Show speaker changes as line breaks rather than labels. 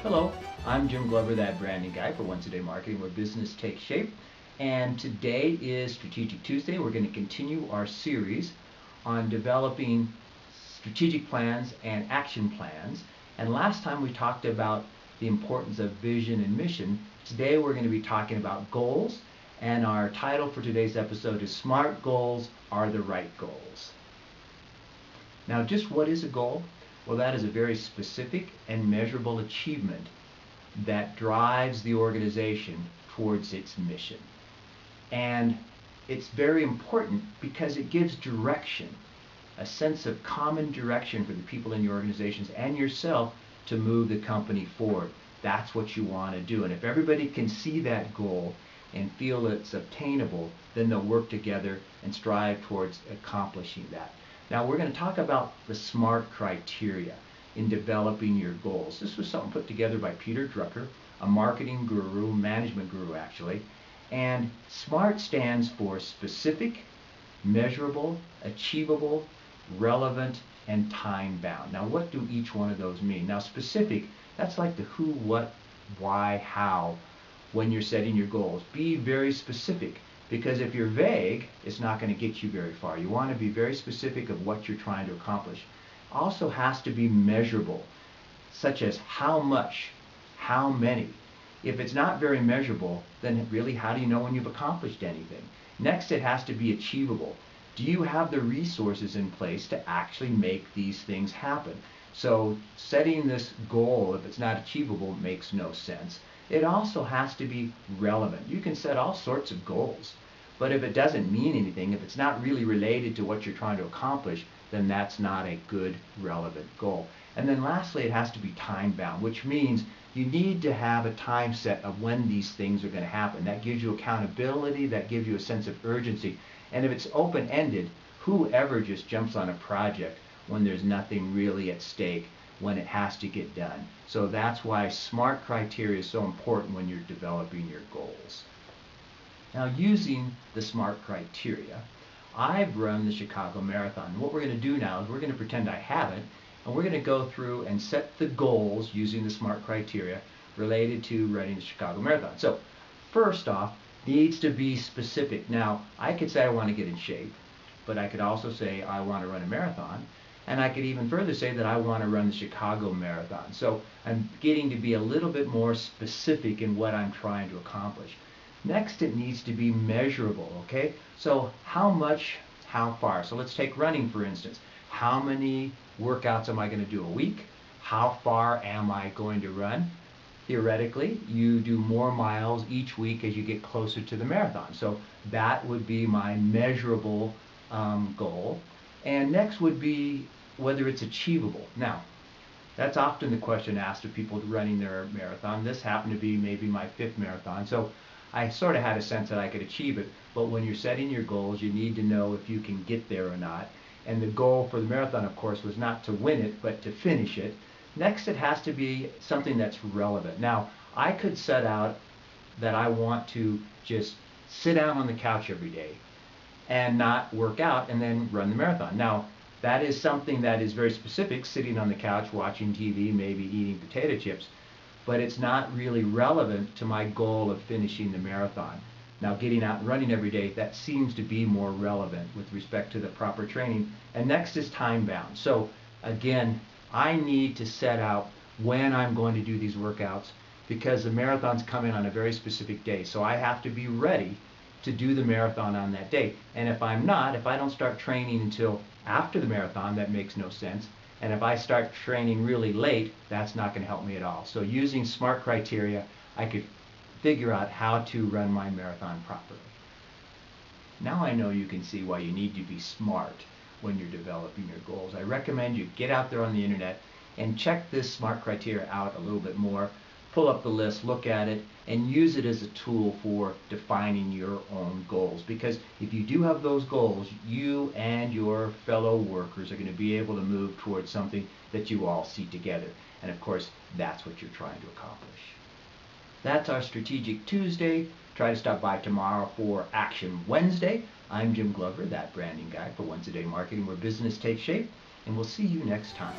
Hello, I'm Jim Glover, that branding guy for Once a Day Marketing, where business takes shape. And today is Strategic Tuesday. We're going to continue our series on developing strategic plans and action plans. And last time we talked about the importance of vision and mission. Today we're going to be talking about goals. And our title for today's episode is Smart Goals Are the Right Goals. Now, just what is a goal? Well, that is a very specific and measurable achievement that drives the organization towards its mission. And it's very important because it gives direction, a sense of common direction for the people in your organizations and yourself to move the company forward. That's what you want to do. And if everybody can see that goal and feel it's obtainable, then they'll work together and strive towards accomplishing that. Now we're going to talk about the SMART criteria in developing your goals. This was something put together by Peter Drucker, a marketing guru, management guru actually. And SMART stands for specific, measurable, achievable, relevant, and time-bound. Now what do each one of those mean? Now specific, that's like the who, what, why, how when you're setting your goals. Be very specific. Because if you're vague, it's not going to get you very far. You want to be very specific of what you're trying to accomplish. Also has to be measurable, such as how much, how many. If it's not very measurable, then really how do you know when you've accomplished anything? Next, it has to be achievable. Do you have the resources in place to actually make these things happen? So setting this goal, if it's not achievable, makes no sense. It also has to be relevant. You can set all sorts of goals, but if it doesn't mean anything, if it's not really related to what you're trying to accomplish, then that's not a good, relevant goal. And then lastly, it has to be time-bound, which means you need to have a time set of when these things are going to happen. That gives you accountability, that gives you a sense of urgency. And if it's open-ended, whoever just jumps on a project when there's nothing really at stake, when it has to get done. So that's why SMART criteria is so important when you're developing your goals. Now, using the SMART criteria, I've run the Chicago Marathon. What we're going to do now is we're going to pretend I haven't, and we're going to go through and set the goals using the SMART criteria related to running the Chicago Marathon. So first off, needs to be specific. Now, I could say I want to get in shape, but I could also say I want to run a marathon. And I could even further say that I want to run the Chicago Marathon. So I'm getting to be a little bit more specific in what I'm trying to accomplish. Next, it needs to be measurable, okay? So how much, how far? So let's take running, for instance. How many workouts am I going to do a week? How far am I going to run? Theoretically, you do more miles each week as you get closer to the marathon. So that would be my measurable goal. And next would be whether it's achievable. Now, that's often the question asked of people running their marathon. This happened to be maybe my 5th marathon, so I sort of had a sense that I could achieve it. But when you're setting your goals, you need to know if you can get there or not. And the goal for the marathon, of course, was not to win it, but to finish it. Next, it has to be something that's relevant. Now, I could set out that I want to just sit down on the couch every day and not work out and then run the marathon. Now, that is something that is very specific, sitting on the couch, watching TV, maybe eating potato chips, but it's not really relevant to my goal of finishing the marathon. Now, getting out and running every day, that seems to be more relevant with respect to the proper training. And next is time-bound. So again, I need to set out when I'm going to do these workouts because the marathon's coming on a very specific day. So I have to be ready to do the marathon on that day. And if I'm not, if I don't start training until after the marathon, that makes no sense. And if I start training really late, that's not going to help me at all. So using SMART criteria, I could figure out how to run my marathon properly. Now I know you can see why you need to be smart when you're developing your goals. I recommend you get out there on the internet and check this SMART criteria out a little bit more. Pull up the list, look at it, and use it as a tool for defining your own goals. Because if you do have those goals, you and your fellow workers are going to be able to move towards something that you all see together. And of course, that's what you're trying to accomplish. That's our Strategic Tuesday. Try to stop by tomorrow for Action Wednesday. I'm Jim Glover, that branding guy for Once a Day Marketing, where business takes shape, and we'll see you next time.